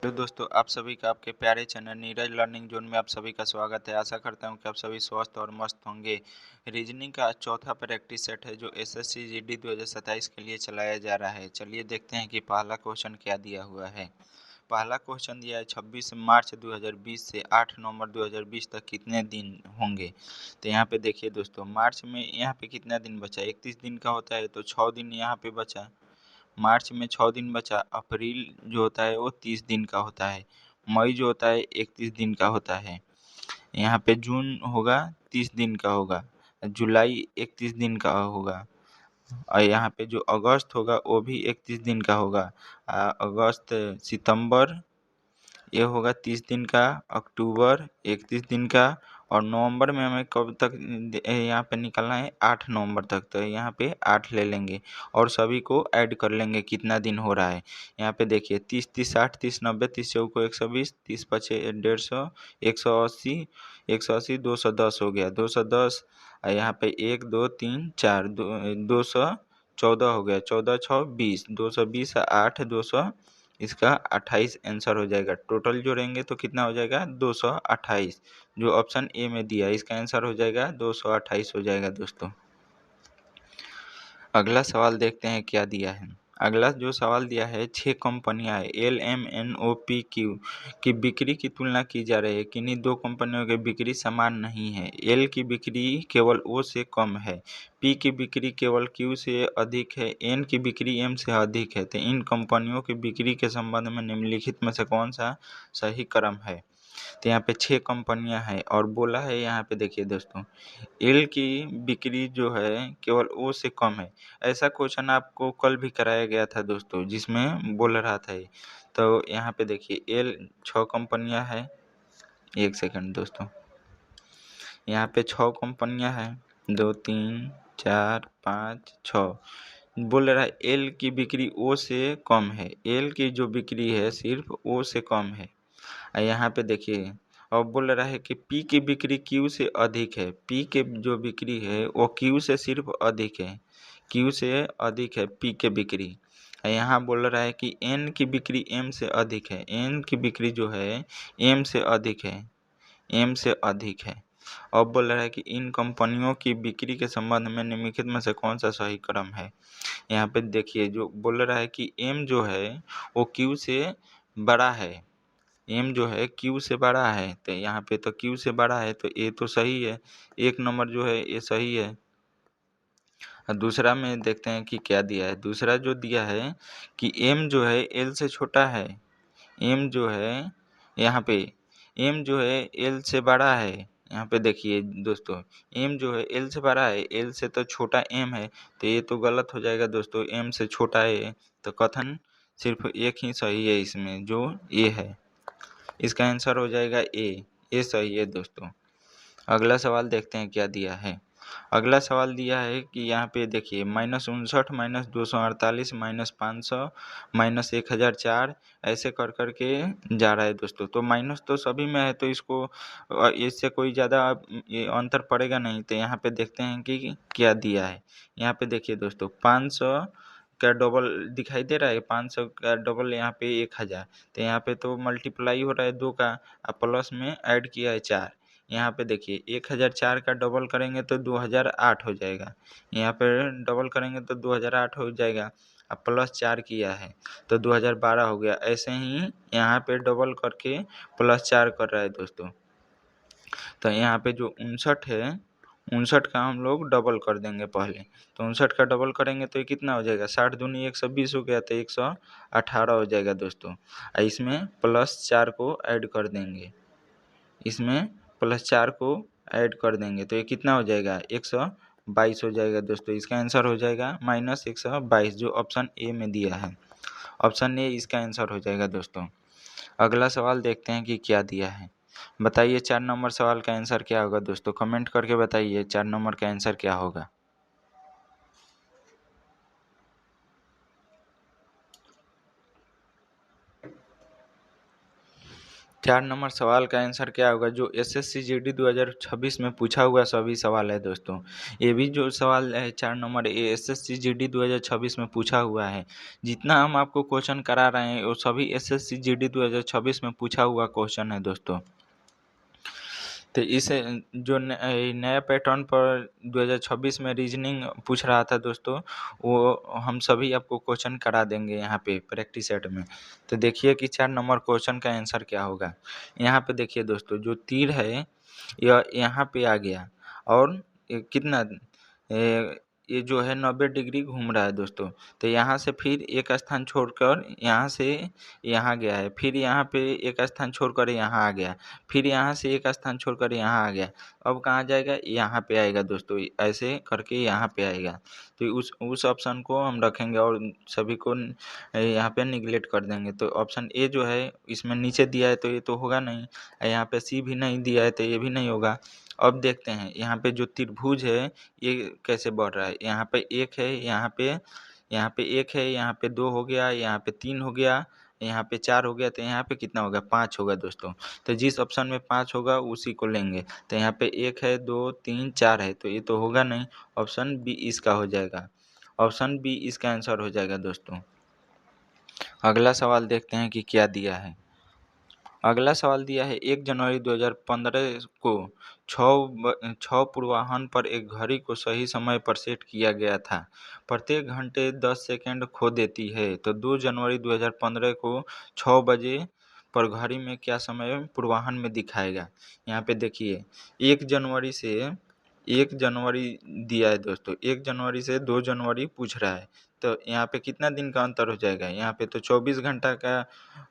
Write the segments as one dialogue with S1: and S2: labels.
S1: तो दोस्तों आप सभी का आपके प्यारे चैनल नीरज लर्निंग जोन में आप सभी का स्वागत है। आशा करता हूं कि आप सभी स्वस्थ और मस्त होंगे। रीजनिंग का चौथा प्रैक्टिस सेट है जो एसएससी जीडी 2027 के लिए चलाया जा रहा है। चलिए देखते हैं कि पहला क्वेश्चन क्या दिया हुआ है। पहला क्वेश्चन दिया है 26 मार्च 2020 से 8 नवंबर 2020 तक कितने दिन होंगे। तो यहाँ पे देखिए दोस्तों, मार्च में यहाँ पे कितना दिन बचा, 31 दिन का होता है तो 6 दिन यहाँ पे बचा। मार्च में 6 दिन बचा। अप्रैल जो होता है वो 30 दिन का होता है। मई जो होता है 31 दिन का होता है। यहाँ पे जून होगा 30 दिन का होगा। जुलाई 31 दिन का होगा। और यहाँ पे जो अगस्त होगा वो भी 31 दिन का होगा। अगस्त, सितंबर ये होगा 30 दिन का। अक्टूबर 31 दिन का। और नवंबर में हमें कब तक यहाँ पे निकालना है, 8 नवंबर तक। तो यहाँ पे 8 ले लेंगे और सभी को ऐड कर लेंगे कितना दिन हो रहा है। यहाँ पे देखिए 30 30 60 30 90 30 चौको 120 30 पचे 150 180 180 210 हो गया 210। यहाँ पे 1 2 3 4 214 हो गया 14 6 20 220 8 200 इसका 28 आंसर हो जाएगा। टोटल जोड़ेंगे तो कितना हो जाएगा 228। जो ऑप्शन ए में दिया है इसका आंसर हो जाएगा 228 हो जाएगा दोस्तों। अगला सवाल देखते हैं क्या दिया है। अगला जो सवाल दिया है, 6 कंपनियां LMNOPQ की बिक्री की तुलना की जा रही है। किन्हीं दो कंपनियों की बिक्री समान नहीं है। एल की बिक्री केवल ओ से कम है, पी की बिक्री केवल क्यू से अधिक है, एन की बिक्री एम से अधिक है। तो इन कंपनियों की बिक्री के संबंध में निम्नलिखित में से कौन सा सही क्रम है। तो यहाँ पे 6 कंपनियां हैं और बोला है, यहाँ पे देखिए दोस्तों, एल की बिक्री जो है केवल ओ से कम है। ऐसा क्वेश्चन आपको कल भी कराया गया था दोस्तों, जिसमें बोल रहा था ये। तो यहाँ पे देखिए एल 6 कंपनियां हैं। एक सेकंड दोस्तों, यहाँ पे 6 कंपनियां हैं, 2 3 4 5 6। बोल रहा है एल की बिक्री ओ से कम है। एल की जो बिक्री है सिर्फ ओ से कम है। यहाँ पे देखिए अब बोल रहा है कि पी की बिक्री क्यू से अधिक है। पी के जो बिक्री है वो क्यू से सिर्फ अधिक है, क्यू से अधिक है पी के बिक्री। यहाँ बोल रहा है कि एन की बिक्री एम से अधिक है। एन की बिक्री जो है एम से अधिक है, एम से अधिक है। अब बोल रहा है कि इन कंपनियों की बिक्री के संबंध में निम्नलिखित में से कौन सा सही क्रम है। यहाँ पे देखिए जो बोल रहा है कि एम जो है वो क्यू से बड़ा है। एम जो है क्यू से बड़ा है, तो यहाँ पे तो क्यू से बड़ा है तो ए तो सही है। 1 नंबर जो है ये सही है। और दूसरा में देखते हैं कि क्या दिया है। दूसरा जो दिया है कि एम जो है एल से छोटा है। एम जो है यहाँ पे एम जो है एल से बड़ा है। यहाँ पे देखिए दोस्तों, एम जो है एल से बड़ा है, एल से तो छोटा एम है। तो ये तो गलत हो जाएगा दोस्तों, एम से छोटा है। तो कथन सिर्फ एक ही सही है इसमें, जो ए है। इसका आंसर हो जाएगा ए। ये सही है दोस्तों। अगला सवाल देखते हैं क्या दिया है। अगला सवाल दिया है कि यहाँ पे देखिए -59 -248 -500 -1004 ऐसे कर करके जा रहा है दोस्तों। तो माइनस तो सभी में है तो इसको इससे कोई ज़्यादा ये अंतर पड़ेगा नहीं। तो यहाँ पे देखते हैं कि क्या दिया है। यहाँ पे देखिए दोस्तों, 500 का डबल दिखाई दे रहा है। 500 का डबल यहाँ पे 1000। तो यहाँ पे तो मल्टीप्लाई हो रहा है 2 का, और प्लस में ऐड किया है 4। यहाँ पे देखिए 1004 का डबल करेंगे तो 2008 हो जाएगा। यहाँ पे डबल करेंगे तो 2008 हो जाएगा। अब प्लस 4 किया है तो 2012 हो गया। ऐसे ही यहाँ पे डबल करके प्लस 4 कर रहा है दोस्तों। तो यहाँ पे जो 59 है, 59 का हम लोग डबल कर देंगे पहले। तो 59 का डबल करेंगे तो ये कितना हो जाएगा, 60 दूनी 120 हो गया तो 118 हो जाएगा दोस्तों। इसमें प्लस 4 को ऐड कर देंगे, इसमें प्लस 4 को ऐड कर देंगे तो ये कितना हो जाएगा, 122 हो जाएगा दोस्तों। इसका आंसर हो जाएगा -122, जो ऑप्शन ए में दिया है। ऑप्शन ए इसका आंसर हो जाएगा दोस्तों। अगला सवाल देखते हैं कि क्या दिया है। बताइए 4 नंबर सवाल का आंसर क्या होगा दोस्तों। कमेंट करके बताइए 4 नंबर का आंसर क्या होगा। 4 नंबर सवाल का आंसर क्या होगा? जो एसएससी जीडी 2026 में पूछा हुआ सभी सवाल है दोस्तों। ये भी जो सवाल है 4 नंबर, ये एसएससी जीडी 2026 में पूछा हुआ है। जितना हम आपको क्वेश्चन करा रहे हैं वो सभी एसएससी जीडी 2026 में पूछा हुआ क्वेश्चन है दोस्तों। तो इस जो नया पैटर्न पर 2026 में रीजनिंग पूछ रहा था दोस्तों, वो हम सभी आपको क्वेश्चन करा देंगे यहाँ पे प्रैक्टिस सेट में। तो देखिए कि 4 नंबर क्वेश्चन का आंसर क्या होगा। यहाँ पे देखिए दोस्तों, जो तीर है यह यहाँ पे आ गया और कितना ये जो है 90 डिग्री घूम रहा है दोस्तों। तो यहाँ से फिर एक स्थान छोड़कर यहाँ से यहाँ गया है, फिर यहाँ पे एक स्थान छोड़कर यहाँ आ गया, फिर यहाँ से एक स्थान छोड़कर यहाँ आ गया। अब कहाँ जाएगा? यहाँ पे आएगा दोस्तों, ऐसे करके यहाँ पे आएगा। तो उस ऑप्शन को हम रखेंगे और सभी को यहाँ पे निगलेक्ट कर देंगे। तो ऑप्शन ए जो है इसमें नीचे दिया है तो ये तो होगा नहीं, यहाँ पे सी भी नहीं दिया है तो ये भी नहीं होगा। अब देखते हैं यहाँ पे जो त्रिभुज है ये कैसे बढ़ रहा है। यहाँ पे 1 है, यहाँ पे 1 है, यहाँ पे 2 हो गया, यहाँ पे 3 हो गया, यहाँ पे 4 हो गया, तो यहाँ पे कितना होगा? 5 होगा दोस्तों। तो जिस ऑप्शन में 5 होगा उसी को लेंगे। तो यहाँ पे 1 है, 2, 3, 4 है, तो ये तो होगा नहीं। ऑप्शन बी इसका हो जाएगा। ऑप्शन बी इसका आंसर हो जाएगा दोस्तों। अगला सवाल देखते हैं कि क्या दिया है। अगला सवाल दिया है 1 जनवरी 2015 को 6 पूर्वाह्न पर एक घड़ी को सही समय पर सेट किया गया था। प्रत्येक घंटे 10 सेकंड खो देती है। तो 2 जनवरी 2015 को 6 बजे पर घड़ी में क्या समय पूर्वाह्न में दिखाएगा। यहाँ पे देखिए 1 जनवरी से 1 जनवरी दिया है दोस्तों। 1 जनवरी से 2 जनवरी पूछ रहा है। तो यहाँ पे कितना दिन का अंतर हो जाएगा? यहाँ पे तो 24 घंटा का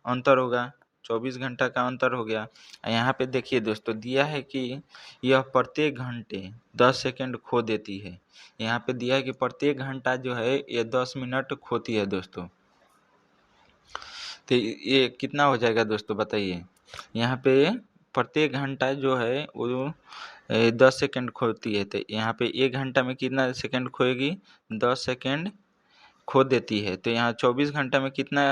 S1: अंतर होगा। 24 घंटा का अंतर हो गया। यहाँ पे देखिए दोस्तों दिया है कि यह प्रत्येक घंटे 10 सेकंड खो देती है। यहाँ पे दिया है कि प्रत्येक घंटा जो है ये 10 मिनट खोती है दोस्तों। तो ये कितना हो जाएगा दोस्तों बताइए। यहाँ पे प्रत्येक घंटा जो है वो 10 सेकंड खोती है। तो यहाँ पे 1 घंटा में कितना सेकंड खोएगी? 10 सेकंड खो देती है। तो यहाँ 24 घंटा में कितना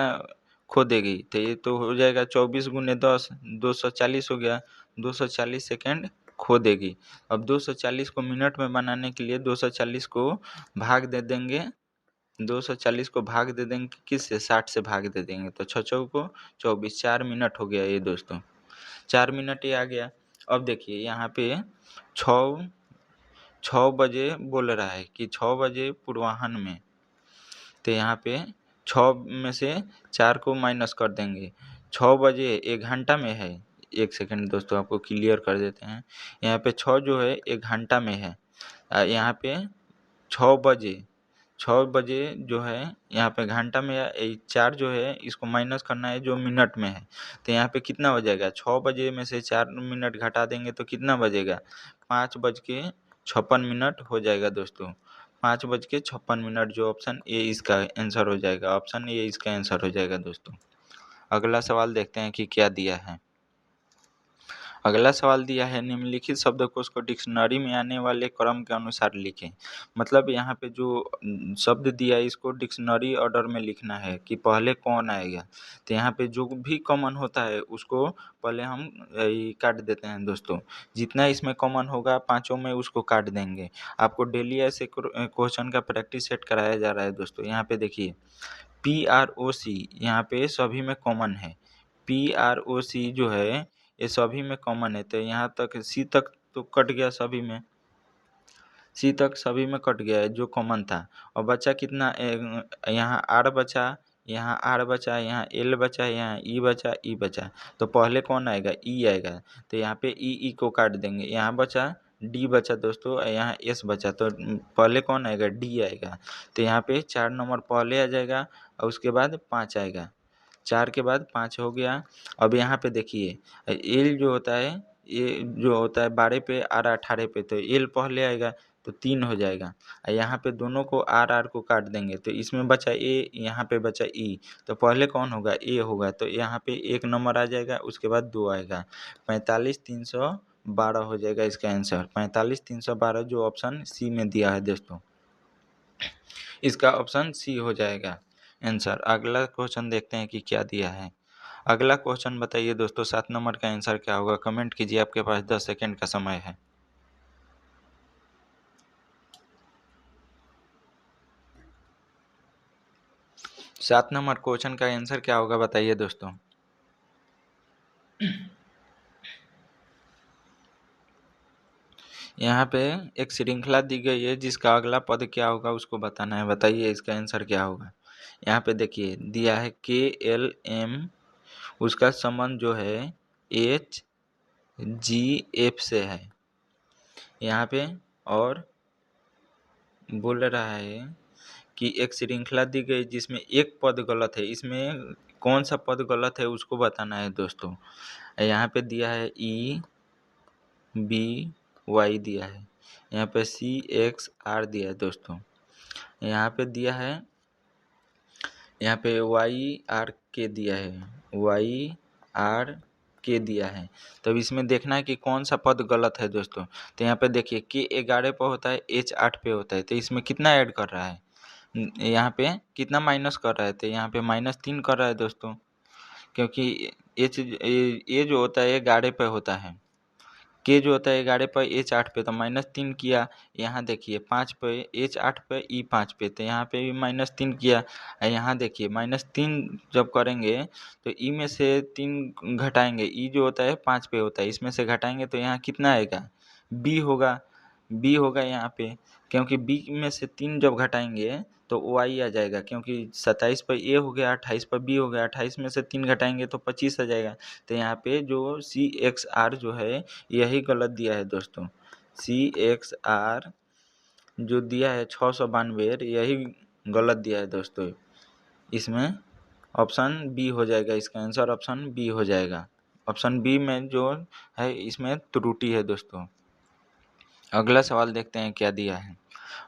S1: खो देगी? तो ये तो हो जाएगा 24 गुने 10, 240 हो गया। 240 सेकंड खो देगी। अब 240 को मिनट में बनाने के लिए 240 को भाग दे देंगे। 240 को भाग दे देंगे किससे? 60 से भाग दे देंगे। तो 6 चौको 24, 4 मिनट हो गया ये दोस्तों। 4 मिनट ये आ गया। अब देखिए यहाँ पे 6 बजे बोल रहा है कि 6 बजे पूर्वाह्न में। तो यहाँ पे 6 में से 4 को माइनस कर देंगे। 6 बजे 1 घंटा में है। 1 सेकंड दोस्तों आपको क्लियर कर देते हैं। यहाँ पे 6 जो है 1 घंटा में है। यहाँ पे 6 बजे 6 बजे जो है यहाँ पे घंटा में है। 4 जो है इसको माइनस करना है जो मिनट में है। तो यहाँ पे कितना हो जाएगा? 6 बजे में से 4 मिनट घटा देंगे तो कितना बजेगा? 5:56 हो जाएगा दोस्तों। 5:56 जो ऑप्शन ए इसका आंसर हो जाएगा। ऑप्शन ए इसका आंसर हो जाएगा दोस्तों। अगला सवाल देखते हैं कि क्या दिया है। अगला सवाल दिया है निम्नलिखित शब्दकोश को डिक्शनरी में आने वाले क्रम के अनुसार लिखें। मतलब यहाँ पे जो शब्द दिया है इसको डिक्शनरी ऑर्डर में लिखना है कि पहले कौन आएगा। तो यहाँ पे जो भी कॉमन होता है उसको पहले हम काट देते हैं दोस्तों। जितना इसमें कॉमन होगा पाँचों में उसको काट देंगे। आपको डेली ऐसे क्वेश्चन का प्रैक्टिस सेट कराया जा रहा है दोस्तों। यहाँ पे देखिए PROC यहाँ पे सभी में कॉमन है। PROC जो है ये सभी में कॉमन है। तो यहाँ तक सी तक तो कट गया सभी में। सी तक सभी में कट गया है जो कॉमन था। और बचा कितना? यहाँ आर बचा, यहाँ आर बचा, यहाँ एल बचा, यहाँ ई बचा, ई बचा। तो पहले कौन आएगा? ई आएगा। तो यहाँ पे ई को काट देंगे। यहाँ बचा डी बचा दोस्तों, यहाँ एस बचा। तो पहले कौन आएगा? डी आएगा। तो यहाँ पे 4 नंबर पहले आ जाएगा और उसके बाद 5 आएगा। 4 के बाद 5 हो गया। अब यहाँ पे देखिए एल जो होता है ये जो होता है 12 पे आर 18 पे, तो एल पहले आएगा तो 3 हो जाएगा। यहाँ पे दोनों को आर को काट देंगे तो इसमें बचा ए, यहाँ पे बचा ई। तो पहले कौन होगा? ए होगा। तो यहाँ पे 1 नंबर आ जाएगा, उसके बाद 2 आएगा। 45 312 हो जाएगा इसका आंसर। 45 312 जो ऑप्शन सी में दिया है दोस्तों, इसका ऑप्शन सी हो जाएगा आंसर। अगला क्वेश्चन देखते हैं कि क्या दिया है। अगला क्वेश्चन बताइए दोस्तों, 7 नंबर का आंसर क्या होगा? कमेंट कीजिए, आपके पास 10 सेकेंड का समय है। सात नंबर क्वेश्चन का आंसर क्या होगा बताइए दोस्तों। यहाँ पे एक श्रृंखला दी गई है जिसका अगला पद क्या होगा उसको बताना है। बताइए इसका आंसर क्या होगा। यहाँ पे देखिए दिया है KLM, उसका संबंध जो है HGF से है यहाँ पे, और बोल रहा है कि एक श्रृंखला दी गई जिसमें एक पद गलत है। इसमें कौन सा पद गलत है उसको बताना है दोस्तों। यहाँ पे दिया है EBY दिया है, यहाँ पे CXR दिया है दोस्तों, यहाँ पे दिया है, यहाँ पे YRK दिया है, YRK दिया है। तब इसमें देखना है कि कौन सा पद गलत है दोस्तों। तो यहाँ पे देखिए K11 पे होता है, H8 पे होता है, तो इसमें कितना ऐड कर रहा है, यहाँ पे कितना माइनस कर रहा है, तो यहाँ पे -3 कर रहा है दोस्तों, क्योंकि ये जो होता है 11 पे होता है, के जो होता है 11 पर H8 पे, तो -3 किया। यहाँ देखिए 5 पे H8 पे E5 पे, तो यहाँ पे भी -3 किया। यहाँ देखिए -3 जब करेंगे तो E में से 3 घटाएंगे, E जो होता है 5 पे होता है, इसमें से घटाएंगे तो यहाँ कितना आएगा, B होगा। B होगा यहाँ पे, क्योंकि B में से 3 जब घटाएंगे तो Y आ जाएगा, क्योंकि 27 पर A हो गया, 28 पर B हो गया, 28 में से 3 घटाएंगे तो 25 आ जाएगा। तो यहाँ पे जो CXR जो है यही गलत दिया है दोस्तों। CXR जो दिया है 692 यही गलत दिया है दोस्तों। इसमें ऑप्शन बी हो जाएगा, इसका आंसर ऑप्शन बी हो जाएगा। ऑप्शन बी में जो है इसमें त्रुटि है दोस्तों। अगला सवाल देखते हैं क्या दिया है।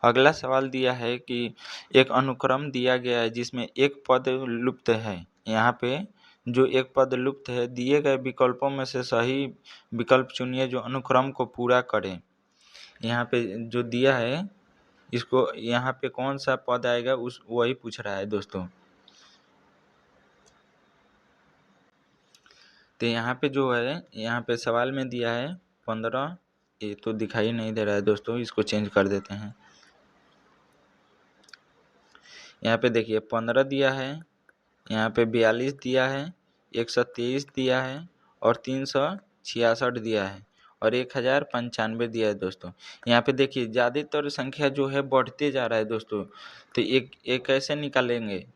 S1: अगला सवाल दिया है कि एक अनुक्रम दिया गया है जिसमें एक पद लुप्त है। यहाँ पे जो एक पद लुप्त है, दिए गए विकल्पों में से सही विकल्प चुनिए जो अनुक्रम को पूरा करे। यहाँ पे जो दिया है इसको, यहाँ पे कौन सा पद आएगा उस वही पूछ रहा है दोस्तों। तो यहाँ पे जो है, यहाँ पे सवाल में दिया है 15, ये तो दिखाई नहीं दे रहा है दोस्तों, इसको चेंज कर देते हैं। यहाँ पे देखिए 15 दिया है, यहाँ पे 42 दिया है, 123 दिया है और 366 दिया है और 1095 दिया है दोस्तों। यहाँ पे देखिए ज़्यादातर संख्या जो है बढ़ते जा रहा है दोस्तों। तो एक कैसे निकालेंगे,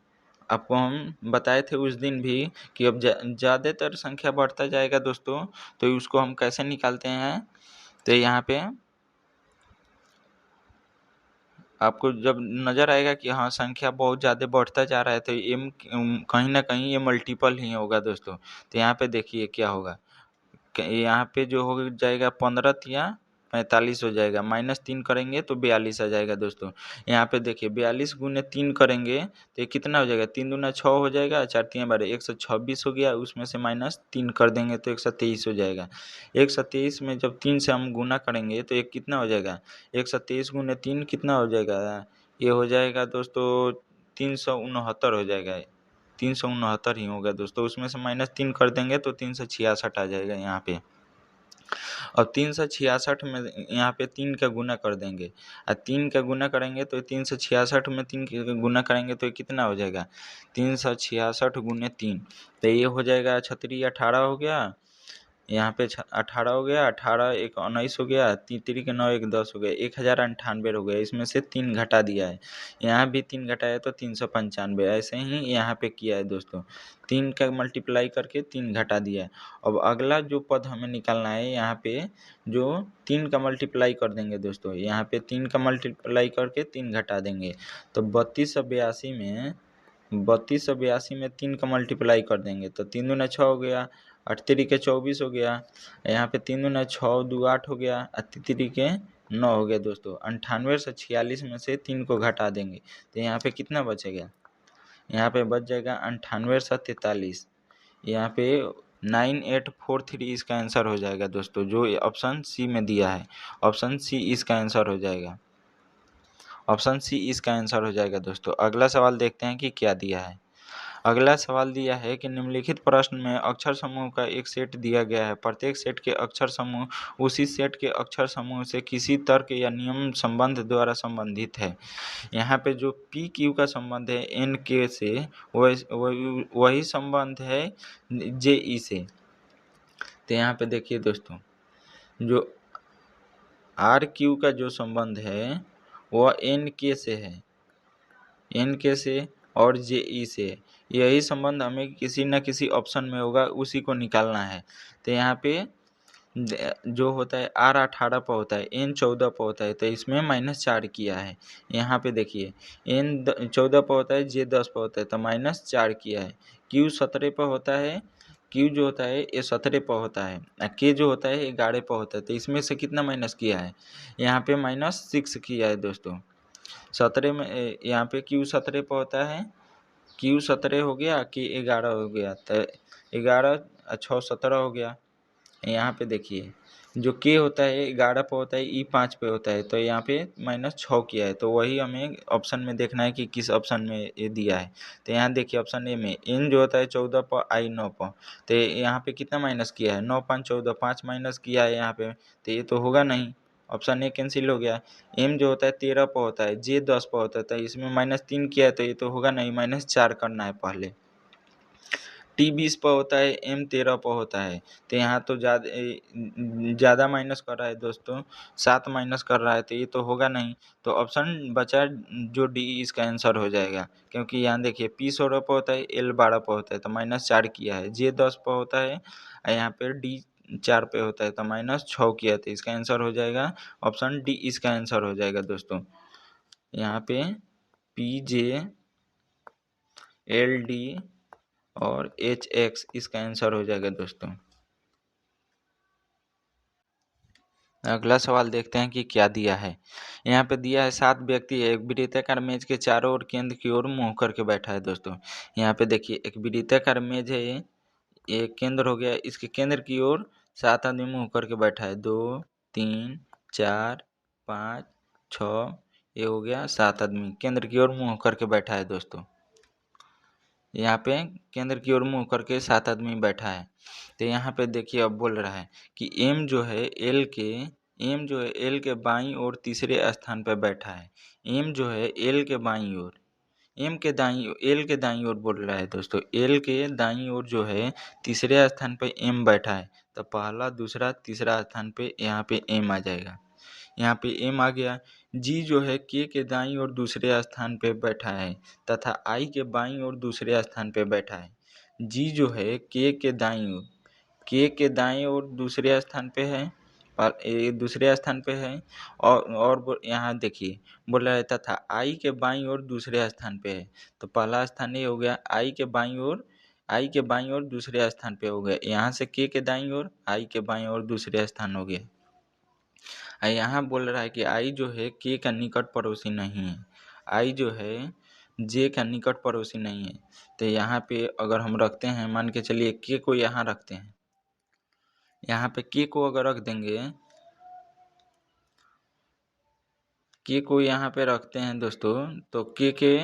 S1: आपको हम बताए थे उस दिन भी कि अब ज़्यादातर संख्या बढ़ता जाएगा दोस्तों, तो उसको हम कैसे निकालते हैं। तो यहाँ पे आपको जब नज़र आएगा कि हाँ संख्या बहुत ज़्यादा बढ़ता जा रहा है, तो ये कहीं ना कहीं ये मल्टीपल ही होगा दोस्तों। तो यहाँ पे देखिए क्या होगा, यहाँ पे जो हो जाएगा 15 या 45 हो जाएगा, -3 करेंगे तो 42 आ जाएगा दोस्तों। यहाँ पे देखिए 42 गुने 3 करेंगे तो ये कितना हो जाएगा, 3 दूना 6 हो जाएगा, 4 3 12, 126 हो गया, उसमें से -3 कर देंगे तो 123 हो जाएगा। 123 में जब 3 से हम गुना करेंगे तो ये कितना हो जाएगा, 123 गुने 3 कितना हो जाएगा, ये हो जाएगा दोस्तों 369 हो जाएगा। 369 ही होगा दोस्तों, उसमें से -3 कर देंगे तो 366 आ जाएगा यहाँ पे। और 366 में यहाँ पे 3 का गुना कर देंगे, और 3 का गुना करेंगे तो 366 में 3 का गुना करेंगे तो कितना हो जाएगा, 366 गुने 3, तो ये हो जाएगा 18 हो गया, यहाँ पे 18 हो गया, 18 एक 19 हो गया, 3 के 9 एक 10 हो गया, 1098 हो गया। इसमें से 3 घटा दिया है, यहाँ भी 3 घटाया तो 395। ऐसे ही यहाँ पे किया है दोस्तों, 3 का मल्टीप्लाई करके 3 घटा दिया है। अब अगला जो पद हमें निकालना है, यहाँ पे जो 3 का मल्टीप्लाई कर देंगे दोस्तों, यहाँ पे 3 का मल्टीप्लाई करके 3 घटा देंगे, तो 3282 में 3 का मल्टीप्लाई कर देंगे तो 3 दूना 6 हो गया, 8 तिरिके 24 हो गया, यहाँ पे 3 दूना 6 2 8 हो गया, 8 तिरिके 9 हो गया दोस्तों। 98 से 46 में से 3 को घटा देंगे तो यहाँ पे कितना बचेगा, यहाँ पे बच जाएगा 98 से 43, यहाँ पे 9843 इसका आंसर हो जाएगा दोस्तों, जो ऑप्शन सी में दिया है। ऑप्शन सी इसका आंसर हो जाएगा, ऑप्शन सी इसका आंसर हो जाएगा दोस्तों। अगला सवाल देखते हैं कि क्या दिया है। अगला सवाल दिया है कि निम्नलिखित प्रश्न में अक्षर समूह का एक सेट दिया गया है। प्रत्येक सेट के अक्षर समूह उसी सेट के अक्षर समूह से किसी तर्क या नियम संबंध द्वारा संबंधित है। यहाँ पे जो पी क्यू का संबंध है एन के से वही संबंध है जे ई से। तो यहाँ पे देखिए दोस्तों, जो आर क्यू का जो संबंध है वह एन के से है, एन के से और जे ई से। यही संबंध हमें किसी न किसी ऑप्शन में होगा, उसी को निकालना है। तो यहाँ पे जो होता है आर 18 पर होता है, एन 14 पर होता है, तो इसमें -4 किया है। यहाँ पे देखिए एन 14 पर होता है, जे 10 पर होता है, तो -4 किया है। क्यू 17 पर होता है, क्यू जो होता है ये 17 पर होता है, के जो होता है 11 पर होता है, तो इसमें से कितना माइनस किया है? यहाँ पे -6 किया है दोस्तों। 17 में यहाँ पे क्यू 17 पर होता है, क्यू 17 हो गया कि 11 हो गया, तो 11 6 17 हो गया। यहाँ पे देखिए जो के होता है 11 पे होता है, ई 5 पे होता है, तो यहाँ पे -6 किया है। तो वही हमें ऑप्शन में देखना है कि किस ऑप्शन में ये दिया है। तो यहाँ देखिए ऑप्शन ए में एन जो होता है 14 पर, आई 9 पर, तो यहाँ पे कितना माइनस किया है? 9 5 14, 5 माइनस किया है यहाँ पे, तो ये तो होगा नहीं, ऑप्शन ए कैंसिल हो गया। एम जो होता है 13 पर होता है, जे 10 पर होता है, तो इसमें -3 किया है, तो ये तो होगा नहीं, -4 करना है पहले। टी 20 पर होता है, एम 13 पर होता है, तो यहाँ तो ज़्यादा माइनस कर रहा है दोस्तों, 7 माइनस कर रहा है, तो ये तो होगा नहीं। तो ऑप्शन बचा जो डी, इसका आंसर हो जाएगा। क्योंकि यहाँ देखिए पी 16 पर होता है, एल 12 पर होता है, तो -4 किया है। जे 10 पर होता है, यहाँ पे डी 4 पे होता है, तो -6 किया, तो इसका आंसर हो जाएगा ऑप्शन डी, इसका आंसर हो जाएगा दोस्तों। यहाँ पे पी जे एल डी और एच एक्स इसका आंसर हो जाएगा दोस्तों। अगला सवाल देखते हैं कि क्या दिया है। यहाँ पे दिया है 7 व्यक्ति एक वृत्ताकार मेज के चारों ओर केंद्र की ओर मुंह करके बैठा है दोस्तों। यहाँ पे देखिए एक वृत्ताकार मेज है, ये केंद्र हो गया, इसके केंद्र की ओर 7 आदमी मुंह करके बैठा है। 2 3 4 5 6, ये हो गया 7 आदमी केंद्र की ओर मुंह करके बैठा है दोस्तों। यहाँ पे केंद्र की ओर मुंह करके 7 आदमी बैठा है। तो यहाँ पे देखिए अब बोल रहा है कि एम जो है एल के बाईं ओर तीसरे स्थान पर बैठा है। एम जो है एल के बाईं ओर, एल के दाईं ओर बोल रहा है दोस्तों। एल के दाईं ओर जो है तीसरे स्थान पे एम बैठा है, तो पहला दूसरा तीसरा स्थान पे यहाँ पे एम आ जाएगा। यहाँ पे एम आ गया। जी जो है के दाईं ओर दूसरे स्थान पे बैठा है तथा आई के बाईं ओर दूसरे स्थान पे बैठा है। जी जो है के दाईं ओर दूसरे स्थान पे है, और ये दूसरे स्थान पे है। और यहाँ देखिए बोल रहा है तथा आई के बाईं ओर दूसरे स्थान पे है, तो पहला स्थान ये हो गया, आई के बाईं ओर दूसरे स्थान पे हो गया। यहाँ से के दाईं ओर, आई के बाईं ओर दूसरे स्थान हो गया। यहाँ बोल रहा है कि आई जो है के का निकट पड़ोसी नहीं है, आई जो है जे का निकट पड़ोसी नहीं है। तो यहाँ पे अगर हम रखते हैं, मान के चलिए के को यहाँ रखते हैं, यहाँ पे के को अगर रख देंगे, के को यहाँ पे रखते हैं दोस्तों, तो के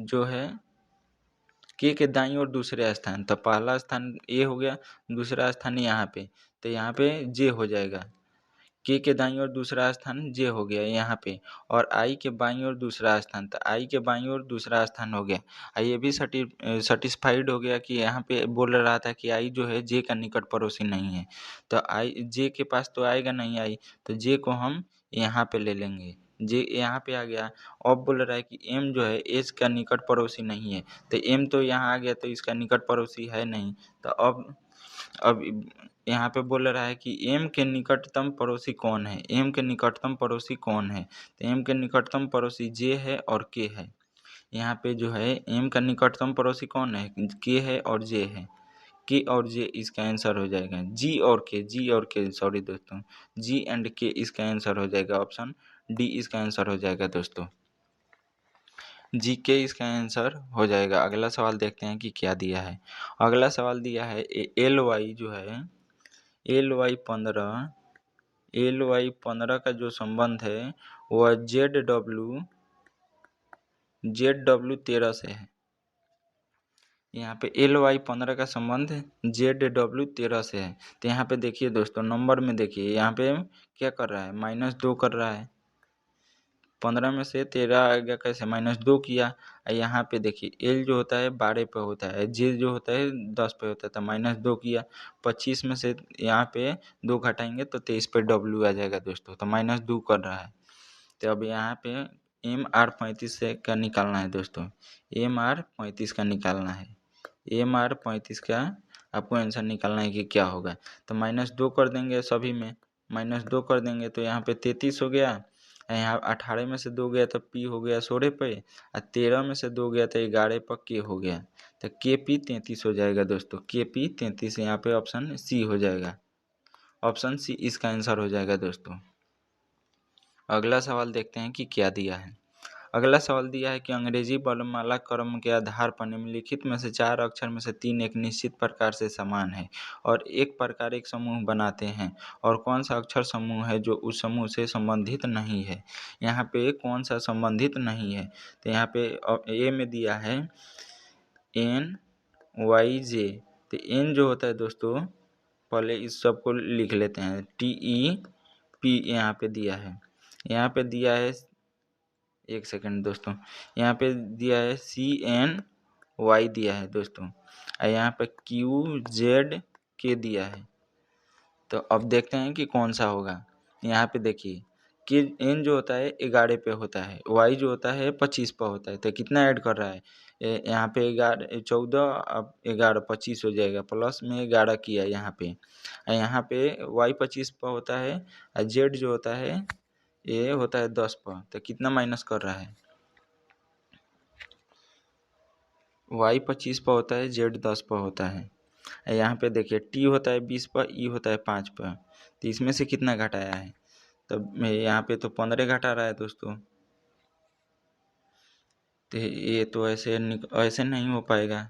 S1: जो है के दाईं ओर दूसरे स्थान, तो पहला स्थान ए हो गया, दूसरा स्थान यहाँ पे, तो यहाँ पे जे हो जाएगा। के दाईं ओर दूसरा स्थान जे हो गया यहाँ पे, और आई के बाईं ओर दूसरा स्थान, तो आई के बाईं ओर दूसरा स्थान हो गया। ये भी सेटिस्फाइड हो गया कि यहाँ पे बोल रहा था कि आई जो है जे का निकट पड़ोसी नहीं है, तो आई जे के पास तो आएगा नहीं आई, तो जे को हम यहाँ पे ले लेंगे, जे यहाँ पे आ गया। अब बोल रहा है कि एम जो है एच का निकट पड़ोसी नहीं है, तो एम तो यहाँ आ गया, तो इसका निकट पड़ोसी है नहीं। तो अब यहाँ पे बोल रहा है कि एम के निकटतम पड़ोसी कौन है, एम के निकटतम पड़ोसी कौन है, तो एम के निकटतम पड़ोसी जे है और के है। यहाँ पे जो है एम का निकटतम पड़ोसी कौन है, के है और जे है, के और जे इसका आंसर हो जाएगा। जी और के सॉरी दोस्तों, जी एंड के इसका आंसर हो जाएगा, ऑप्शन डी इसका आंसर हो जाएगा दोस्तों। जी के इसका आंसर हो जाएगा। अगला सवाल देखते हैं कि क्या दिया है। अगला सवाल दिया है एल वाई जो है एल वाई 15 का जो संबंध है वह जेड डब्ल्यू 13 से है। यहाँ पे LY15 का संबंध ZW13 से है। तो यहाँ पे देखिए दोस्तों, नंबर में देखिए यहाँ पे क्या कर रहा है, -2 कर रहा है। 15 में से 13 आ गया, कैसे, -2 किया। यहाँ पे देखिए L जो होता है 12 पे होता है, J जो होता है 10 पे होता है, तो -2 किया। 25 में से यहाँ पे 2 घटाएंगे तो 23 पे W आ जाएगा दोस्तों, तो -2 कर रहा है। तो अब यहाँ पे MR35 से का निकालना है दोस्तों, MR35 का निकालना है। MR35 का आपको आंसर निकालना है कि क्या होगा। तो -2 कर देंगे, सभी में -2 कर देंगे तो यहाँ पे 33 हो गया। यहाँ 18 में से 2 गया तो P हो गया 16 पे, और 13 में से 2 गया तो 11 पर K हो गया। तो KP 33 हो जाएगा दोस्तों, KP 33 यहाँ पे ऑप्शन C हो जाएगा। ऑप्शन C इसका आंसर हो जाएगा दोस्तों। अगला सवाल देखते हैं कि क्या दिया है। अगला सवाल दिया है कि अंग्रेजी वर्णमाला क्रम के आधार पर निम्नलिखित में से 4 अक्षर में से 3 एक निश्चित प्रकार से समान है और एक प्रकार एक समूह बनाते हैं, और कौन सा अक्षर समूह है जो उस समूह से संबंधित नहीं है। यहाँ पे कौन सा संबंधित नहीं है, तो यहाँ पे ए में दिया है NYJ। तो N जो होता है दोस्तों, पहले इस सब को लिख लेते हैं, TEP यहाँ पे दिया है। यहाँ पे दिया है, एक सेकंड दोस्तों, यहाँ पे दिया है CNY दिया है दोस्तों, और यहाँ पे QZK दिया है। तो अब देखते हैं कि कौन सा होगा। यहाँ पे देखिए कि N जो होता है 11 पे होता है, Y जो होता है 25 पे होता है, तो कितना ऐड कर रहा है, यहाँ पे 11 14, अब 11 25 हो जाएगा, प्लस में 11 किया यहाँ पे। यहाँ पे Y 25 पे होता है, और Z जो होता है ये होता है 10 पर, तो कितना माइनस कर रहा है, Y 25 पर होता है, Z 10 पर होता है। यहाँ पे देखिए T होता है 20 पर, E होता है 5 पर, तो इसमें से कितना घटाया है, तो यहाँ पे तो 15 घटा रहा है दोस्तों। तो ये तो ऐसे नहीं हो पाएगा,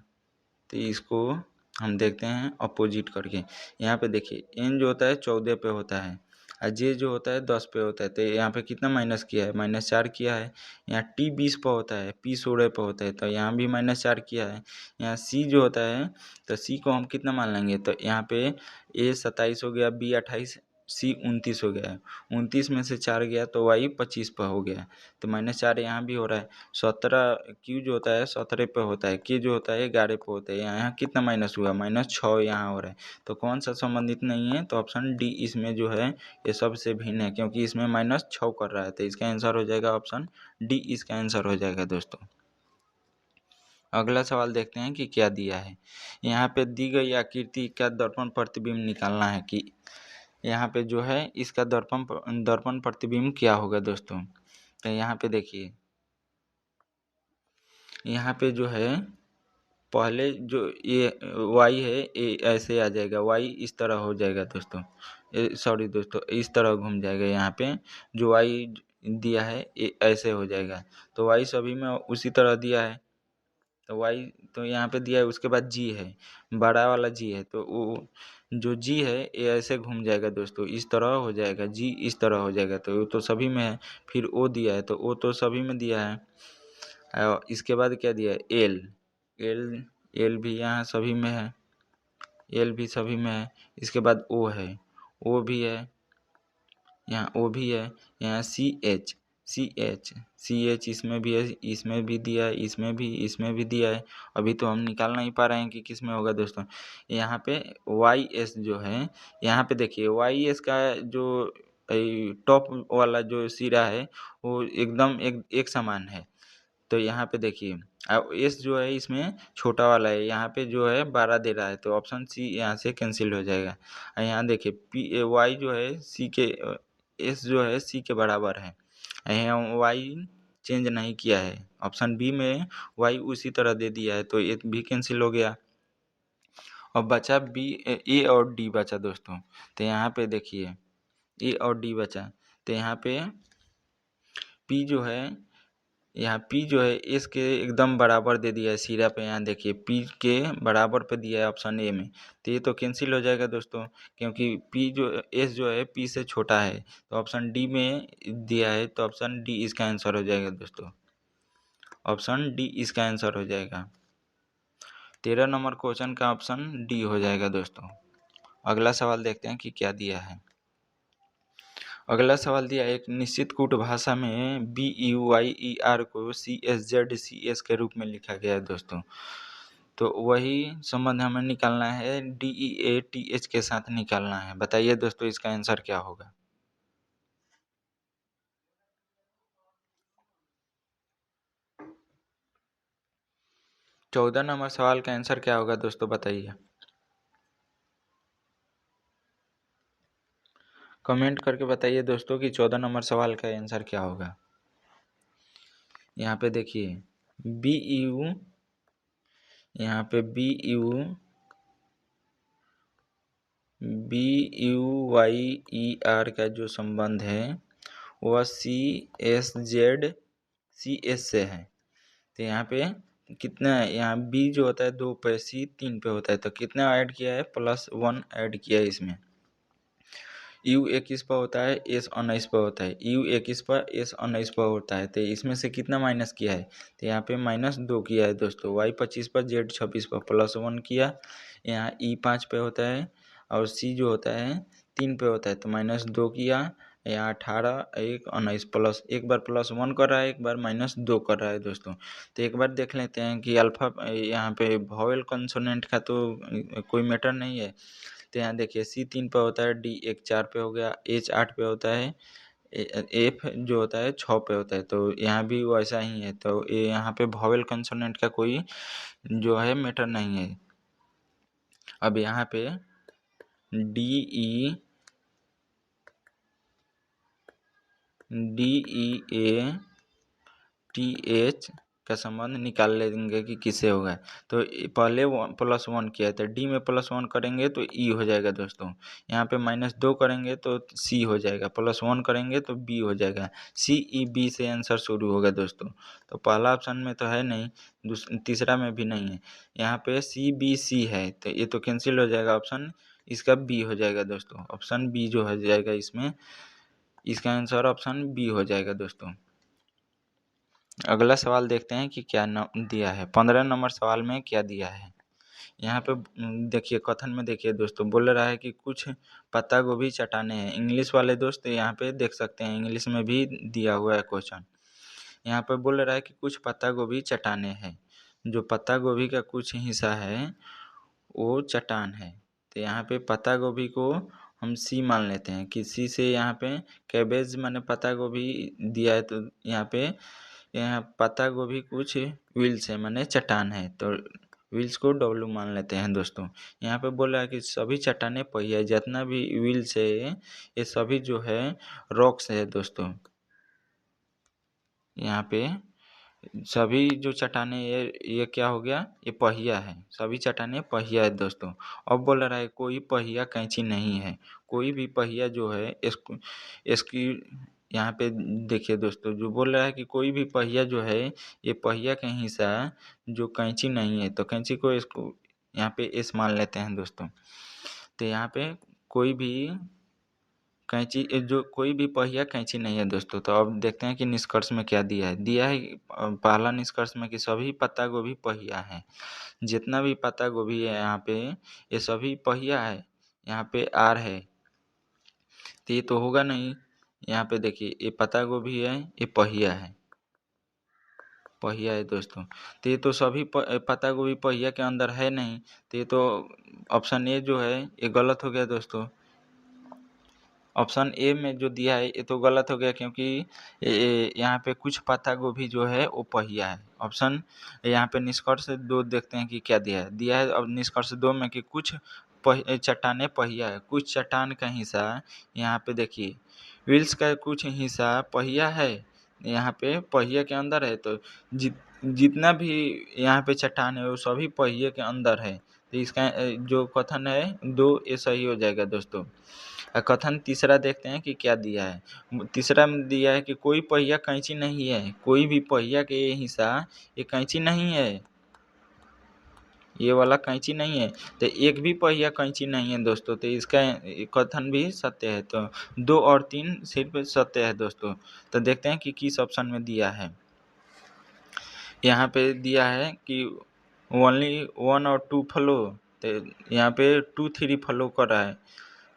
S1: तो इसको हम देखते हैं अपोजिट करके। यहाँ पे देखिए N जो होता है 14 पे होता है, और J जो होता है 10 पे होता है, तो यहाँ पे कितना माइनस किया है, -4 किया है। यहाँ T 20 पे होता है, P 16 पे होता है, तो यहाँ भी -4 किया है। यहाँ C जो होता है, तो C को हम कितना मान लेंगे, तो यहाँ पे A 27 हो गया, B 28, C 29 हो गया है। 29 में से 4 गया तो Y 25 पर हो गया, तो -4 यहाँ भी हो रहा है। 17 Q जो होता है 17 पे होता है, K जो होता है 11 पे होता है, यहाँ कितना माइनस हुआ, -6 यहाँ हो रहा है। तो कौन सा संबंधित नहीं है, तो ऑप्शन डी इसमें जो है ये सबसे भिन्न है, क्योंकि इसमें -6 कर रहा है, तो इसका आंसर हो जाएगा ऑप्शन डी, इसका आंसर हो जाएगा दोस्तों। अगला सवाल देखते हैं कि क्या दिया है। यहाँ पे दी गई आकृति का दर्पण प्रतिबिंब निकालना है कि यहाँ पे जो है इसका दर्पण प्रतिबिंब क्या होगा दोस्तों। तो यहाँ पे देखिए, यहाँ पे जो है पहले जो ये y है ये ऐसे आ जाएगा, y इस तरह हो जाएगा दोस्तों, सॉरी दोस्तों, इस तरह घूम जाएगा। यहाँ पे जो y दिया है ये ऐसे हो जाएगा, तो y सभी में उसी तरह दिया है, तो y तो यहाँ पे दिया है। उसके बाद g है, बड़ा वाला g है, तो वो जो g है ये ऐसे घूम जाएगा दोस्तों, इस तरह हो जाएगा, g इस तरह हो जाएगा, तो वो तो सभी में है। फिर o दिया है, तो o तो सभी में दिया है। और इसके बाद क्या दिया है, एल एल भी यहाँ सभी में है, एल भी सभी में है। इसके बाद ओ है, ओ भी है, यहाँ ओ भी है। यहाँ सी एच इसमें भी है, इसमें भी दिया है, इसमें भी दिया है। अभी तो हम निकाल नहीं पा रहे हैं कि किस में होगा दोस्तों। यहाँ पे वाई एस जो है, यहाँ पे देखिए वाई एस का जो टॉप वाला जो सिरा है वो एकदम एक समान है। तो यहाँ पे देखिए अब एस जो है इसमें छोटा वाला है, यहाँ पे जो है 12 दे रहा है, तो ऑप्शन सी यहाँ से कैंसिल हो जाएगा। और यहाँ देखिए पी वाई जो है सी के, एस जो है सी के बराबर है, यहाँ वाई चेंज नहीं किया है। ऑप्शन बी में वाई उसी तरह दे दिया है, तो ये भी कैंसिल हो गया। और बचा बी, ए और डी बचा दोस्तों। तो यहाँ पे देखिए ए और डी बचा, तो यहाँ पे पी जो है, यहाँ P जो है एस के एकदम बराबर दे दिया है सिरा पे। यहाँ देखिए P के बराबर पे दिया है ऑप्शन ए में, तो ये तो कैंसिल हो जाएगा दोस्तों, क्योंकि P जो एस जो है P से छोटा है। तो ऑप्शन डी में दिया है, तो ऑप्शन डी इसका आंसर हो जाएगा दोस्तों, ऑप्शन डी इसका आंसर हो जाएगा। 13 नंबर क्वेश्चन का ऑप्शन डी हो जाएगा दोस्तों। अगला सवाल देखते हैं कि क्या दिया है। अगला सवाल दिया एक निश्चित कूट भाषा में BUYER को CSZCS के रूप में लिखा गया है दोस्तों। तो वही संबंध हमें निकालना है, DEATH के साथ निकालना है। बताइए दोस्तों इसका आंसर क्या होगा। चौदह नंबर सवाल का आंसर क्या होगा दोस्तों, बताइए। कमेंट करके बताइए दोस्तों कि 14 नंबर सवाल का आंसर क्या होगा। यहाँ पे देखिए BU, यहाँ पे BUYER का जो संबंध है वह CSZCS से है। तो यहाँ पे कितना है, यहाँ B जो होता है 2 पे, C 3 पे होता है, तो कितना ऐड किया है, +1 ऐड किया है इसमें। U 21 पर होता है, S 19 पर होता है, U 21 पर S 19 पर होता है, तो इसमें से कितना माइनस किया है, तो यहाँ पे -2 किया है दोस्तों। Y 25 पर, Z 26 पर +1 किया। यहाँ E 5 पे होता है और C जो होता है 3 पे होता है, तो -2 किया। यहाँ 18, 1, 19 प्लस, एक बार +1 कर रहा है, एक बार -2 कर रहा है दोस्तों। तो एक बार देख लेते हैं कि अल्फा यहाँ पे वोवेल कंसोनेंट का तो कोई मैटर नहीं है। तो यहाँ देखिए C 3 पे होता है, D 1 4 पे हो गया, H 8 पे होता है, F जो होता है 6 पे होता है, तो यहाँ भी वैसा ही है। तो ये यहाँ पे वोवेल कंसोनेंट का कोई जो है मैटर नहीं है। अब यहाँ पे DEATH का संबंध निकाल लेंगे कि किससे होगा। तो पहले +1 किया है, तो D में +1 करेंगे तो E हो जाएगा दोस्तों। यहाँ पे -2 करेंगे तो C हो जाएगा, +1 करेंगे तो B हो जाएगा। CEB से आंसर शुरू होगा दोस्तों। तो पहला ऑप्शन में तो है नहीं, तीसरा में भी नहीं है। यहाँ पे CBC है, तो ये तो कैंसिल हो जाएगा ऑप्शन, इसका B हो जाएगा दोस्तों। ऑप्शन B जो हो जाएगा इसमें, इसका आंसर ऑप्शन B हो जाएगा दोस्तों। अगला सवाल देखते हैं कि क्या दिया है। 15 नंबर सवाल में क्या दिया है। यहाँ पे देखिए कथन में देखिए दोस्तों, बोल रहा है कि कुछ पत्ता गोभी चटाने हैं। इंग्लिश वाले दोस्त यहाँ पे देख सकते हैं, इंग्लिश में भी दिया हुआ है क्वेश्चन। यहाँ पे बोल रहा है कि कुछ पत्ता गोभी चटाने हैं। जो पत्ता गोभी का कुछ हिस्सा है वो चट्टान है। तो यहाँ पे पत्ता गोभी को हम C मान लेते हैं कि C से यहाँ पे कैबेज माने पत्ता गोभी दिया है, तो यहाँ पत्ता गोभी कुछ व्हील्स है माने चट्टान है, तो व्हील्स को W मान लेते हैं दोस्तों। यहाँ पे बोल रहा है कि सभी चट्टानें पहिया, जितना भी व्हील्स है ये सभी जो है रॉक्स है दोस्तों। यहाँ पे सभी जो चट्टानें ये क्या हो गया, ये पहिया है, सभी चट्टानें पहिया है दोस्तों। अब बोल रहा है कोई पहिया कैंची नहीं है। कोई भी पहिया जो है इसकी यहाँ पे देखिए दोस्तों, जो बोल रहा है कि कोई भी पहिया जो है ये पहिया का हिस्सा जो कैंची नहीं है, तो कैंची को इसको यहाँ पे एस मान लेते हैं दोस्तों। तो यहाँ पे कोई भी कैंची जो कोई भी पहिया कैंची नहीं है दोस्तों। तो अब देखते हैं कि निष्कर्ष में क्या दिया है। पहला निष्कर्ष में कि सभी पत्ता गोभी पहिया है। जितना भी पत्ता गोभी है यहाँ पे ये सभी पहिया है। यहाँ पे R है, तो ये तो होगा नहीं। यहाँ पे देखिए ये पत्ता गोभी है, ये पहिया है, पहिया है दोस्तों। तो ये तो सभी पत्ता गोभी पहिया के अंदर है नहीं, तो ये तो ऑप्शन ए जो है ये गलत हो गया दोस्तों। ऑप्शन ए में जो दिया है ये तो गलत हो गया, क्योंकि यहाँ पे कुछ पत्ता गोभी जो है वो पहिया है। ऑप्शन यहाँ पे निष्कर्ष 2 देखते हैं कि क्या दिया है। अब निष्कर्ष 2 में कि कुछ चट्टानें पहिया है, कुछ चट्टान का हिस्सा यहाँ पे देखिए व्हील्स का कुछ हिस्सा पहिया है, यहाँ पे पहिया के अंदर है, तो जितना भी यहाँ पे चट्टान है वो सभी पहिए के अंदर है। तो इसका जो कथन है 2 ये सही हो जाएगा दोस्तों। कथन तीसरा देखते हैं कि क्या दिया है। तीसरा में दिया है कि कोई पहिया कैंची नहीं है। कोई भी पहिया के ये हिस्सा ये कैंची नहीं है, ये वाला कैंची नहीं है, तो एक भी पहिया कैंची नहीं है दोस्तों। तो इसका कथन भी सत्य है। तो 2 और 3 सिर्फ सत्य है दोस्तों। तो देखते हैं कि किस ऑप्शन में दिया है। यहाँ पे दिया है कि ओनली 1 और 2 फॉलो, तो यहाँ पे 2 3 फॉलो कर रहा है,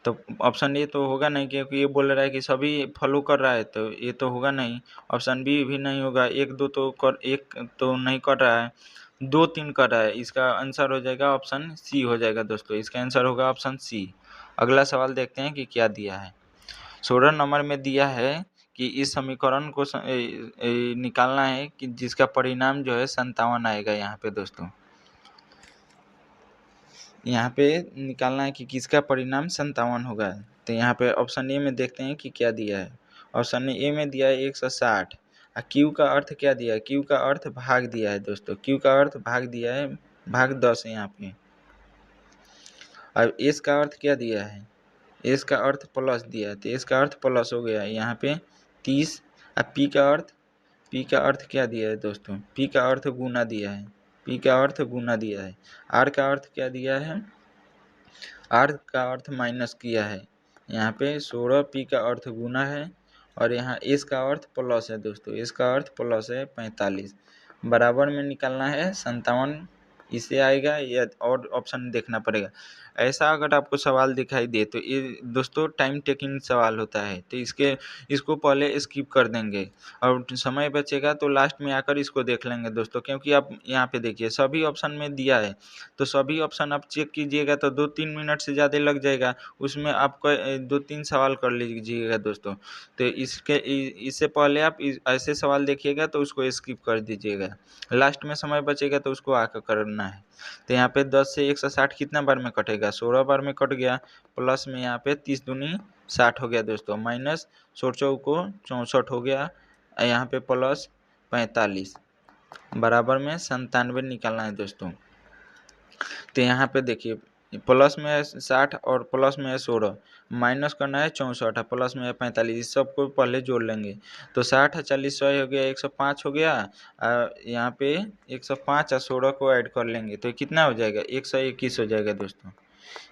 S1: तो ऑप्शन ए तो होगा नहीं, क्योंकि ये बोल रहा है कि सभी फॉलो कर रहा है, तो ये तो होगा नहीं। ऑप्शन बी भी नहीं होगा, एक तो नहीं कर रहा है, 2 3 कर रहा है। इसका आंसर हो जाएगा ऑप्शन सी हो जाएगा दोस्तों, इसका आंसर होगा ऑप्शन सी। अगला सवाल देखते हैं कि क्या दिया है। 16 नंबर में दिया है कि इस समीकरण को निकालना है कि जिसका परिणाम जो है 57 आएगा। यहाँ पे दोस्तों यहाँ पे निकालना है कि किसका परिणाम 57 होगा। तो यहाँ पे ऑप्शन ए में देखते हैं कि क्या दिया है। ऑप्शन ए में दिया है 160। क्यू का अर्थ क्या दिया है? क्यू का अर्थ भाग दिया है दोस्तों, क्यू का अर्थ भाग दिया है, भाग 10 है यहाँ पे। अब एस का अर्थ क्या दिया है? एस का अर्थ प्लस दिया है, तो एस का अर्थ प्लस हो गया यहाँ पे 30। अब पी का अर्थ क्या दिया है दोस्तों? पी का अर्थ गुना दिया है, पी का अर्थ गुना दिया है। आर का अर्थ क्या दिया है? आर का अर्थ माइनस किया है। यहाँ पे 16 पी का अर्थ गुना है, और यहाँ एस का अर्थ प्लस है दोस्तों, एस का अर्थ प्लस है 45। बराबर में निकालना है 57, इसे आएगा या और ऑप्शन देखना पड़ेगा। ऐसा अगर आपको सवाल दिखाई दे तो ये दोस्तों टाइम टेकिंग सवाल होता है, तो इसको पहले स्किप कर देंगे, और समय बचेगा तो लास्ट में आकर इसको देख लेंगे दोस्तों। क्योंकि आप यहाँ पे देखिए सभी ऑप्शन में दिया है, तो सभी ऑप्शन आप चेक कीजिएगा तो 2-3 मिनट से ज़्यादा लग जाएगा। उसमें आपको 2-3 सवाल कर लीजिएगा दोस्तों। तो इससे पहले आप ऐसे सवाल देखिएगा तो उसको स्किप कर दीजिएगा, लास्ट में समय बचेगा तो उसको आकर करना है। तो यहाँ पे 10 से 160 कितना बार में कटेगा? 16 बार में कट गया। प्लस में यहाँ पे 30 दूनी 60 हो गया दोस्तों, माइनस 16 को 64 हो गया, यहाँ पे प्लस 45, बराबर में 97 निकालना है दोस्तों। तो यहाँ पे देखिए प्लस में है 60 और प्लस में है 16, माइनस करना है 64 और प्लस में है 45, इस सबको पहले जोड़ लेंगे। तो 60 40 100 हो गया, 105 हो गया। यहाँ पे 105 और 16 को ऐड कर लेंगे तो कितना हो जाएगा? 121 हो जाएगा दोस्तों।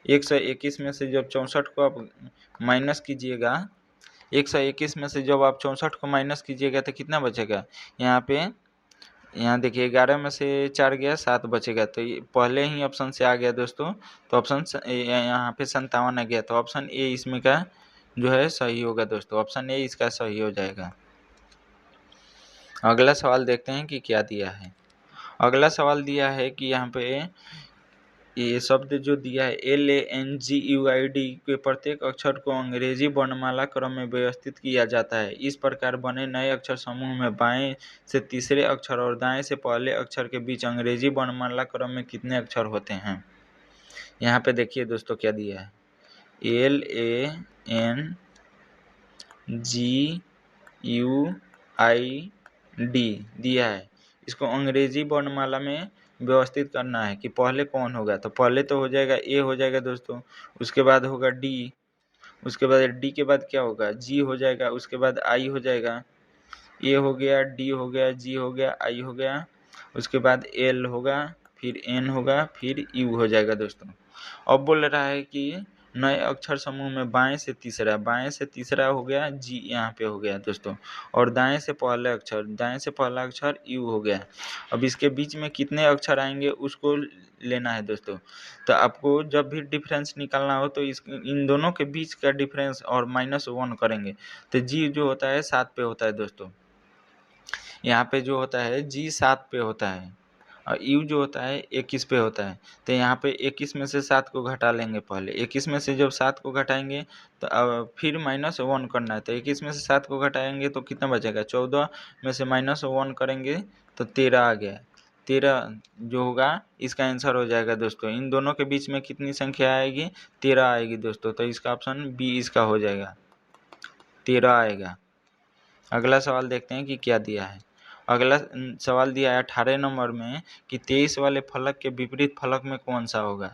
S1: 121 में से जब 64 को आप माइनस कीजिएगा, 121 में से जब आप 64 को माइनस कीजिएगा तो कितना बचेगा? यहाँ देखिए 11 में से 4 गया, 7 बचेगा, तो ये पहले ही ऑप्शन से आ गया दोस्तों। तो ऑप्शन यहाँ पे 57 आ गया, तो ऑप्शन ए इसमें का जो है सही होगा दोस्तों, ऑप्शन ए इसका सही हो जाएगा। अगला सवाल देखते हैं कि क्या दिया है। अगला सवाल दिया है कि यहाँ पे ये शब्द जो दिया है LANGUID के प्रत्येक अक्षर को अंग्रेजी वर्णमाला क्रम में व्यवस्थित किया जाता है। इस प्रकार बने नए अक्षर समूह में बाएं से तीसरे अक्षर और दाएं से पहले अक्षर के बीच अंग्रेजी वर्णमाला क्रम में कितने अक्षर होते हैं? यहाँ पे देखिए दोस्तों क्या दिया है, LANGUID दिया है। इसको अंग्रेजी वर्णमाला में व्यवस्थित करना है कि पहले कौन होगा। तो पहले तो हो जाएगा ए हो जाएगा दोस्तों, उसके बाद होगा डी, उसके बाद डी के बाद क्या होगा? जी हो जाएगा, उसके बाद आई हो जाएगा, ए हो गया, डी हो गया, जी हो गया, आई हो गया, उसके बाद एल होगा, फिर एन होगा, फिर यू हो जाएगा दोस्तों। अब बोल रहा है कि नए अक्षर समूह में बाएं से तीसरा हो गया जी, यहाँ पे हो गया दोस्तों, और दाएं से पहला अक्षर यू हो गया। अब इसके बीच में कितने अक्षर आएंगे उसको लेना है दोस्तों। तो आपको जब भी डिफरेंस निकालना हो तो इन दोनों के बीच का डिफरेंस और -1 करेंगे। तो जी जो होता है 7 पे होता है दोस्तों, यहाँ पे जो होता है जी 7 पे होता है, और यू जो होता है 21 पे होता है। तो यहाँ पे 21 में से 7 को घटा लेंगे पहले, 21 में से जब 7 को घटाएंगे तो फिर -1 करना है। तो 21 में से 7 को घटाएंगे तो कितना बचेगा? 14 में से -1 करेंगे तो 13 आ गया। 13 जो होगा इसका आंसर हो जाएगा दोस्तों। इन दोनों के बीच में कितनी संख्या आएगी? 13 आएगी दोस्तों, तो इसका ऑप्शन बी इसका हो जाएगा, 13 आएगा। अगला सवाल देखते हैं कि क्या दिया है। अगला सवाल दिया है 18 नंबर में कि 23 वाले फलक के विपरीत फलक में कौन सा होगा।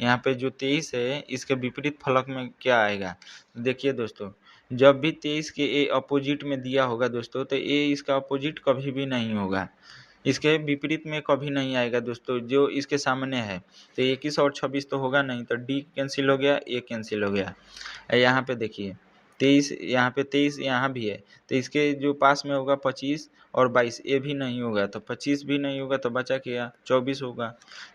S1: यहाँ पे जो 23 है इसके विपरीत फलक में क्या आएगा? देखिए दोस्तों, जब भी 23 के ए अपोजिट में दिया होगा दोस्तों, तो ए इसका अपोजिट कभी भी नहीं होगा, इसके विपरीत में कभी नहीं आएगा दोस्तों, जो इसके सामने है। तो 21 और 26 तो होगा नहीं, तो डी कैंसिल हो गया, ए कैंसिल हो गया। यहाँ पे देखिए 23 यहाँ पे 23 यहाँ भी है, तो इसके जो पास में होगा 25 और 22, ये भी नहीं होगा, तो 25 भी नहीं होगा तो बचा क्या 24 होगा।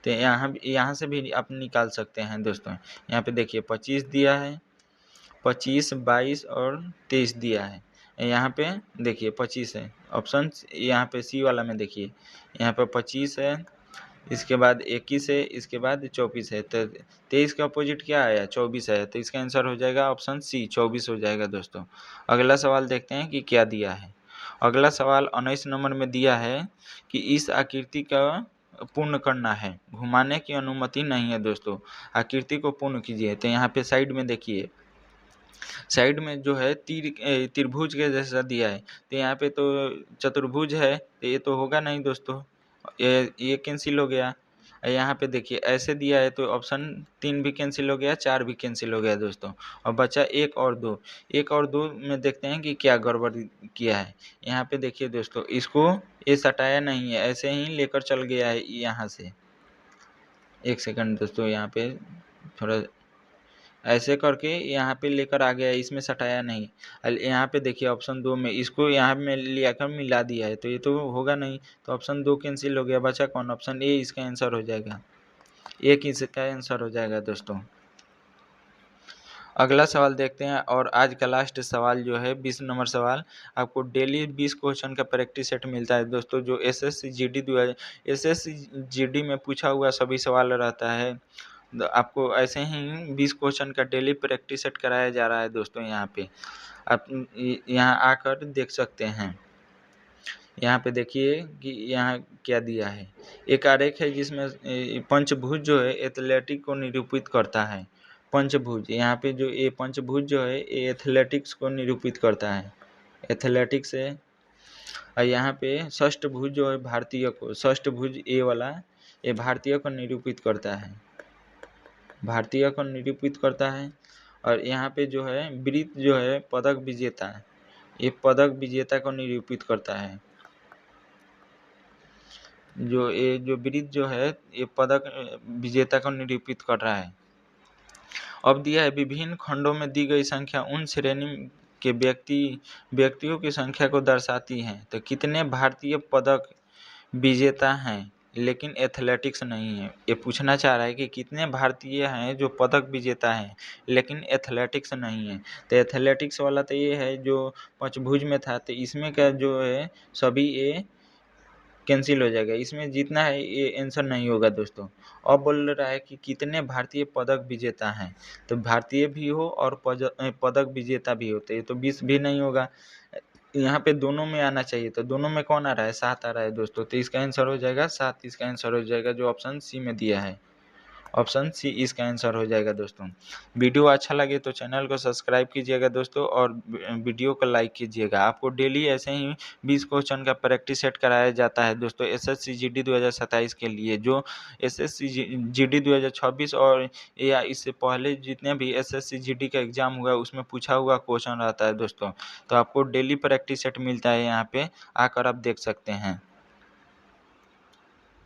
S1: तो यहाँ से भी आप निकाल सकते हैं दोस्तों। यहाँ पे देखिए 25 दिया है, 25, 22 और 23 दिया है। यहाँ पे देखिए 25 है, ऑप्शन यहाँ पे सी वाला में देखिए, यहाँ पे 25 है, इसके बाद 21 है, इसके बाद 24 है, तो 23 का अपोजिट क्या आया 24 है, तो इसका आंसर हो जाएगा ऑप्शन सी 24 हो जाएगा दोस्तों। अगला सवाल देखते हैं कि क्या दिया है। अगला सवाल 19 नंबर में दिया है कि इस आकृति का पूर्ण करना है, घुमाने की अनुमति नहीं है दोस्तों, आकृति को पूर्ण कीजिए। तो यहाँ पे साइड में देखिए, साइड में जो है त्रिभुज के जैसा दिया है, तो यहाँ पे तो चतुर्भुज है, तो ये तो होगा नहीं दोस्तों, ये कैंसिल हो गया। यहाँ पे देखिए ऐसे दिया है तो ऑप्शन 3 भी कैंसिल हो गया, 4 भी कैंसिल हो गया दोस्तों, और बचा 1 और 2। 1 और 2 में देखते हैं कि क्या गड़बड़ किया है। यहाँ पे देखिए दोस्तों, इसको ये सटाया नहीं है, ऐसे ही लेकर चल गया है यहाँ से। एक सेकंड दोस्तों, यहाँ पे थोड़ा ऐसे करके यहाँ पे लेकर आ गया है, इसमें सटाया नहीं। यहाँ पे देखिए ऑप्शन 2 में इसको यहाँ में लिया कर मिला दिया है, तो ये तो होगा नहीं, तो ऑप्शन 2 कैंसिल हो गया, बचा कौन, ऑप्शन ए इसका आंसर हो जाएगा, ए इसका आंसर हो जाएगा दोस्तों। अगला सवाल देखते हैं, और आज का लास्ट सवाल जो है 20 नंबर सवाल। आपको डेली 20 क्वेश्चन का प्रैक्टिस सेट मिलता है दोस्तों, जो एसएससी जीडी में पूछा हुआ सभी सवाल रहता है। आपको ऐसे ही 20 क्वेश्चन का डेली प्रैक्टिस सेट कराया जा रहा है दोस्तों। यहाँ पे आप यहाँ आकर देख सकते हैं। यहाँ पे देखिए कि यहाँ क्या दिया है, एक आरेख है जिसमें पंचभुज जो है एथलेटिक को निरूपित करता है। पंचभुज, यहाँ पे जो ये पंचभुज जो है ये एथलेटिक्स को निरूपित करता है, एथलेटिक्स है। और यहाँ पे षष्ठभुज जो है भारतीय को, षष्ठभुज ए वाला ये भारतीय को निरूपित करता है, भारतीय को निरूपित करता है। और यहाँ पे जो है वृत्त जो है पदक विजेता, ये पदक विजेता को निरूपित करता है। जो वृत्त जो है ये पदक विजेता को निरूपित कर रहा है। अब दिया है विभिन्न खंडों में दी गई संख्या उन श्रेणी के व्यक्तियों की संख्या को दर्शाती है। तो कितने भारतीय पदक विजेता हैं लेकिन एथलेटिक्स नहीं है, ये पूछना चाह रहा है कि कितने भारतीय हैं जो पदक विजेता हैं लेकिन एथलेटिक्स नहीं है। तो एथलेटिक्स वाला तो ये है जो पंचभुज में था, तो इसमें का जो है सभी ये कैंसिल हो जाएगा, इसमें जितना है ये आंसर नहीं होगा दोस्तों। अब बोल रहा है कि कितने भारतीय पदक विजेता हैं, तो भारतीय भी हो और पदक विजेता भी हो, तो ये तो 20 भी नहीं होगा। यहाँ पे दोनों में आना चाहिए, तो दोनों में कौन आ रहा है 7 आ रहा है दोस्तों, तो इसका आंसर हो जाएगा 7, इसका आंसर हो जाएगा जो ऑप्शन सी में दिया है, ऑप्शन सी इसका आंसर हो जाएगा दोस्तों। वीडियो अच्छा लगे तो चैनल को सब्सक्राइब कीजिएगा दोस्तों, और वीडियो को लाइक कीजिएगा। आपको डेली ऐसे ही 20 क्वेश्चन का प्रैक्टिस सेट कराया जाता है दोस्तों एसएससी जीडी 2027 के लिए। जो एसएससी जीडी 2026 और या इससे पहले जितने भी एसएससी जीडी का एग्जाम हुआ है उसमें पूछा हुआ क्वेश्चन रहता है दोस्तों। तो आपको डेली प्रैक्टिस सेट मिलता है, यहाँ पे आकर आप देख सकते हैं।